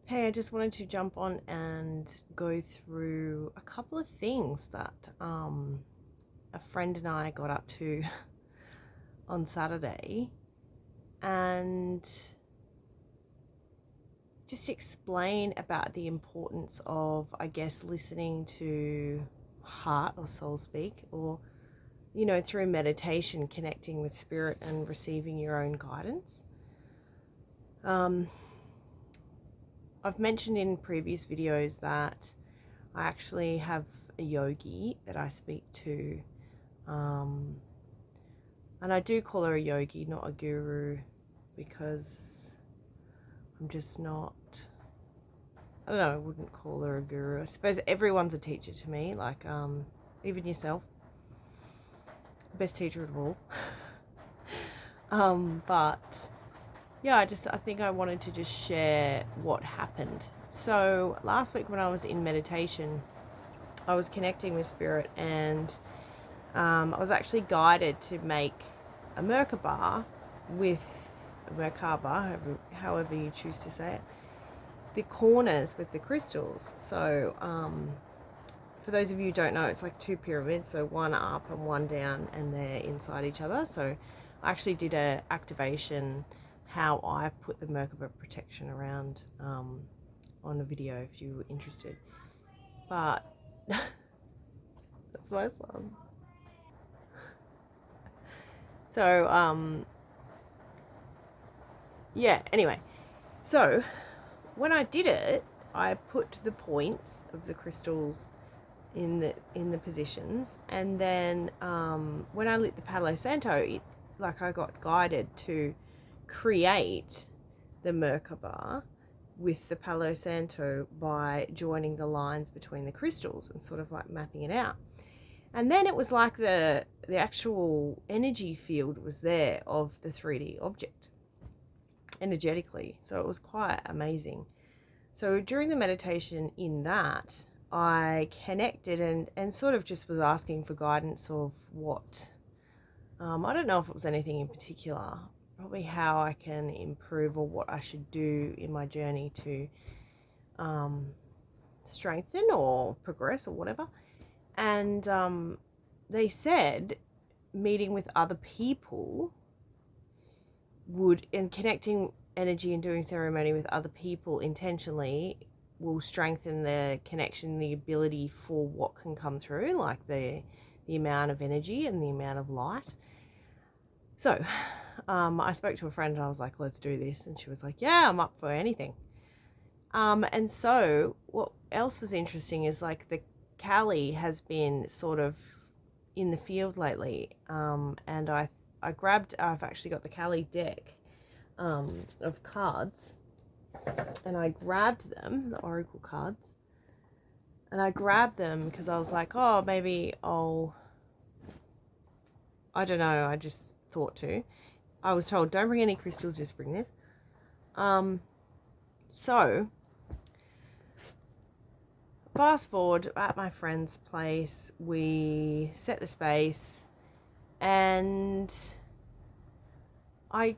Hey, I just wanted to jump on and go through a couple of things that a friend and I got up to on Saturday and just explain about the importance of, I guess, listening to heart or soul speak, or, through meditation, connecting with spirit and receiving your own guidance. Um, I've mentioned in previous videos that I actually have a yogi that I speak to, um, and I do call her a yogi, not a guru, because I'm just not, I don't know, I wouldn't call her a guru. I suppose everyone's a teacher to me, like even yourself, the best teacher of all. But yeah, I think I wanted to just share what happened. So last week when I was in meditation, I was connecting with spirit, and I was actually guided to make a Merkaba with Merkaba, however you choose to say it, the corners with the crystals. So for those of you who don't know, it's like two pyramids, so one up and one down, and they're inside each other. So I actually did a activation how I put the Merkaba protection around on a video if you were interested. But that's my son. So yeah, anyway, so when I did it, I put the points of the crystals in the positions, and then when I lit the Palo Santo, I got guided to create the Merkaba with the Palo Santo by joining the lines between the crystals and sort of like mapping it out. And then it was like the actual energy field was there of the 3D object energetically. So it was quite amazing. So during the meditation in that, I connected and sort of just was asking for guidance of what, I don't know if it was anything in particular, probably how I can improve or what I should do in my journey to strengthen or progress or whatever. And they said meeting with other people and connecting energy and doing ceremony with other people intentionally will strengthen the connection, the ability for what can come through, like the amount of energy and the amount of light. So I spoke to a friend and I was like, let's do this. And she was like, yeah, I'm up for anything. And so what else was interesting is like the Kali has been sort of in the field lately. And I've actually got the Kali deck of cards, and I grabbed them, the oracle cards, and I grabbed them because I was like, oh, maybe I don't know, I just thought to. I was told, don't bring any crystals, just bring this. So, fast forward, at my friend's place, we set the space, and I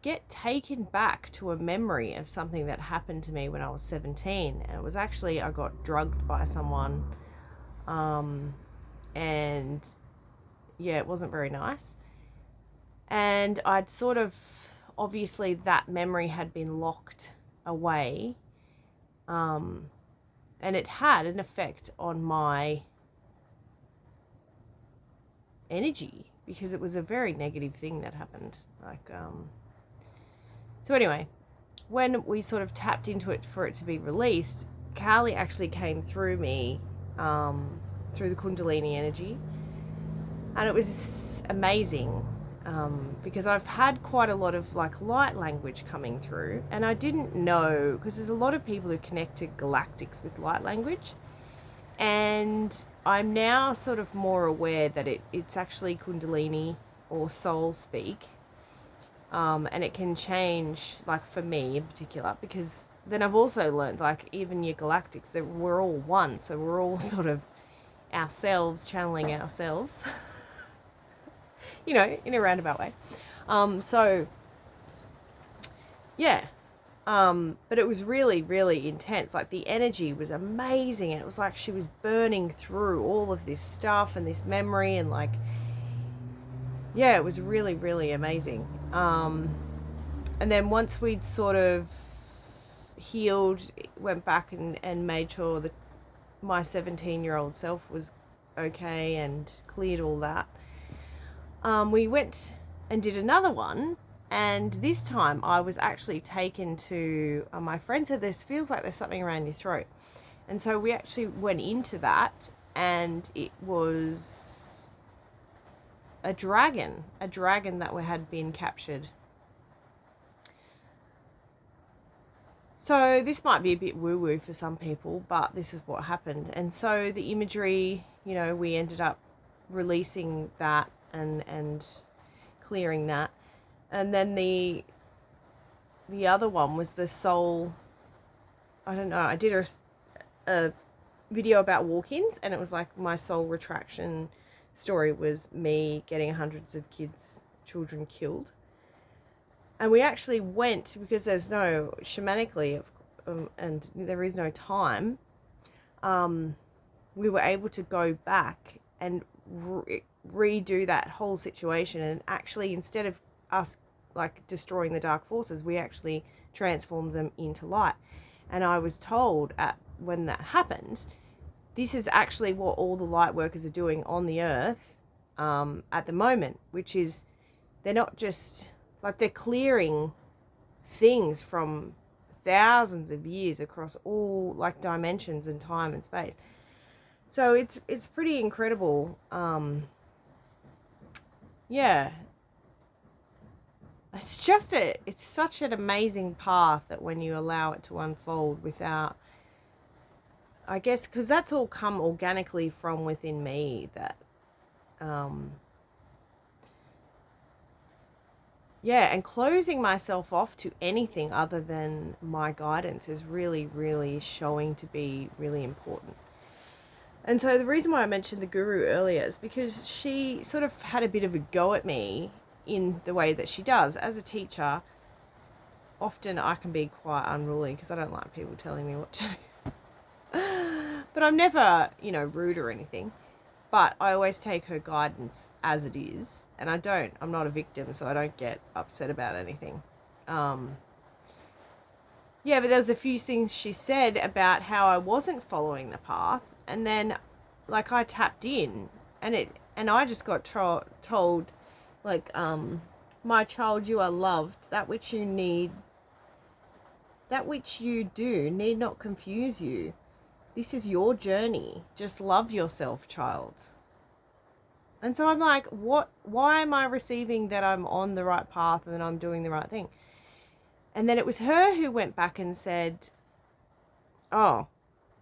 get taken back to a memory of something that happened to me when I was 17. And it was actually, I got drugged by someone. And yeah, it wasn't very nice. And I'd sort of, obviously, that memory had been locked away. And it had an effect on my energy because it was a very negative thing that happened. So anyway, when we sort of tapped into it for it to be released, Kali actually came through me, through the Kundalini energy, and it was amazing, because I've had quite a lot of like light language coming through, and I didn't know, because there's a lot of people who connect to galactics with light language, and I'm now sort of more aware that it's actually Kundalini or soul speak. And it can change, like for me in particular, because then I've also learned, like, even your galactics, that we're all one, so we're all sort of ourselves channeling ourselves, in a roundabout way. So yeah, But it was really, really intense. Like the energy was amazing. And it was like she was burning through all of this stuff and this memory. And like, yeah, it was really, really amazing. And then once we'd sort of healed, went back and made sure that my 17-year-old self was okay and cleared all that, we went and did another one. And this time I was actually taken to, my friend said, this feels like there's something around your throat. And so we actually went into that, and it was a dragon that had been captured. So this might be a bit woo-woo for some people, but this is what happened. And so the imagery, you know, we ended up releasing that and clearing that. And then the other one was the soul. I don't know. I did a video about walk-ins, and it was like my soul retraction story was me getting hundreds of children killed. And we actually went, because there's no shamanically, and there is no time. We were able to go back and redo that whole situation, and actually, instead of us like destroying the dark forces, we actually transformed them into light. And I was told when that happened, this is actually what all the light workers are doing on the earth at the moment, which is they're not just like, they're clearing things from thousands of years across all like dimensions and time and space. So it's pretty incredible. Yeah, it's such an amazing path that when you allow it to unfold without, I guess, because that's all come organically from within me, that yeah, and closing myself off to anything other than my guidance is really, really showing to be really important. And so the reason why I mentioned the guru earlier is because she sort of had a bit of a go at me in the way that she does. As a teacher, often I can be quite unruly because I don't like people telling me what to do. But I'm never, rude or anything. But I always take her guidance as it is. And I'm not a victim, so I don't get upset about anything. Yeah, but there was a few things she said about how I wasn't following the path. And then, like, I tapped in. And I just got told, like, my child, you are loved. That which you do need not confuse you. This is your journey. Just love yourself, child. And so I'm like, why am I receiving that I'm on the right path and that I'm doing the right thing? And then it was her who went back and said, oh,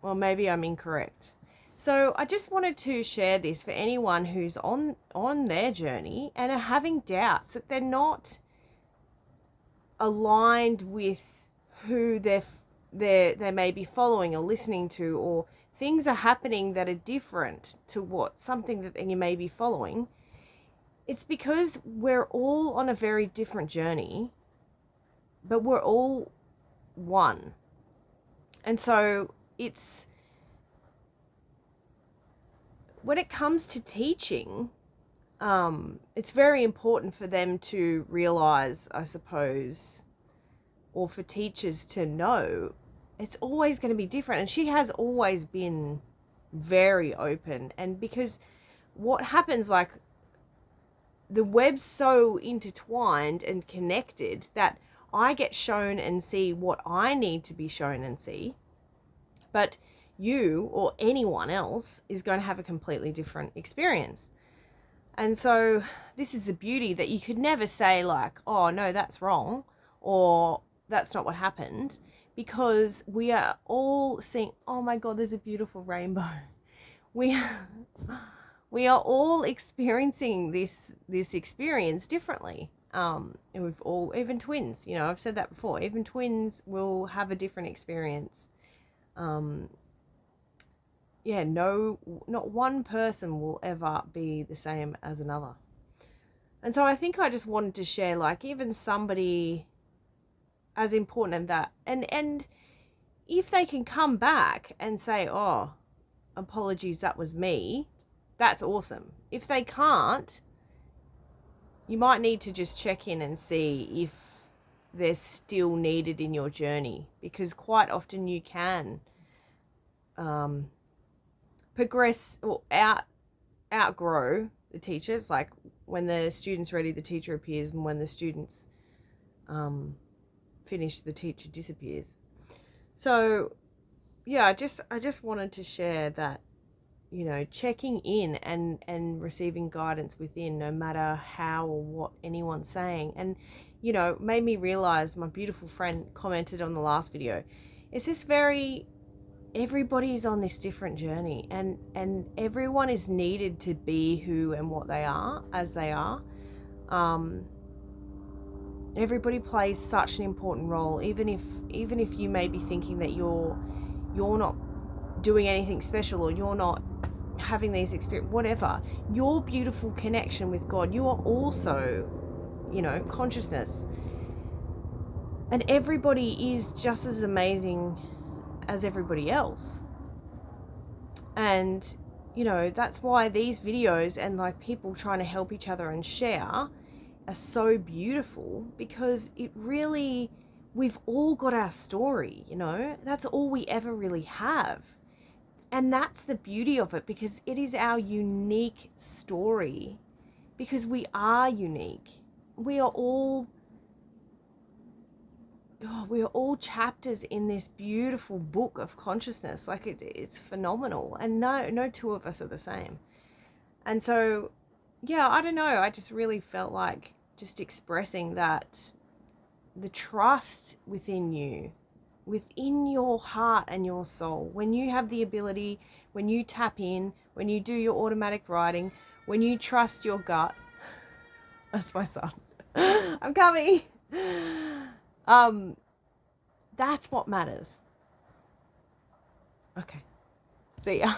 well, maybe I'm incorrect. So I just wanted to share this for anyone who's on their journey and are having doubts that they're not aligned with who they may be following or listening to, or things are happening that are different to something that you may be following. It's because we're all on a very different journey, but we're all one. And so when it comes to teaching, it's very important for them to realize, I suppose, or for teachers to know, it's always going to be different. And she has always been very open. And because what happens, like, the web's so intertwined and connected that I get shown and see what I need to be shown and see, but you or anyone else is going to have a completely different experience. And so this is the beauty, that you could never say, like, oh no, that's wrong, or that's not what happened, because we are all seeing, oh my God, there's a beautiful rainbow. We are all experiencing this experience differently. And we've all, even twins, I've said that before, even twins will have a different experience. Not one person will ever be the same as another. And so I think I just wanted to share, like, even somebody as important as that. And if they can come back and say, oh, apologies, that was me, that's awesome. If they can't, you might need to just check in and see if they're still needed in your journey, because quite often you can progress or outgrow the teachers. Like when the student's ready, the teacher appears, and when the students finish, the teacher disappears. So yeah, I just wanted to share that, you know, checking in and receiving guidance within, no matter how or what anyone's saying. And, you know, made me realize, my beautiful friend commented on the last video, it's this very, everybody's on this different journey, and everyone is needed to be who and what they are as they are. Everybody plays such an important role, even if you may be thinking that you're not doing anything special, or you're not having these experiences, whatever. Your beautiful connection with God, you are also, you know, consciousness, and everybody is just as amazing as everybody else. And, you know, that's why these videos and like people trying to help each other and share are so beautiful, because it really, we've all got our story, you know, that's all we ever really have. And that's the beauty of it, because it is our unique story, because we are unique. We are all chapters in this beautiful book of consciousness. Like it's phenomenal, and no two of us are the same. And so, yeah, I don't know, I just really felt like just expressing that, the trust within you, within your heart and your soul, when you have the ability, when you tap in, when you do your automatic writing, when you trust your gut. That's my son. I'm coming. That's what matters. Okay, see ya.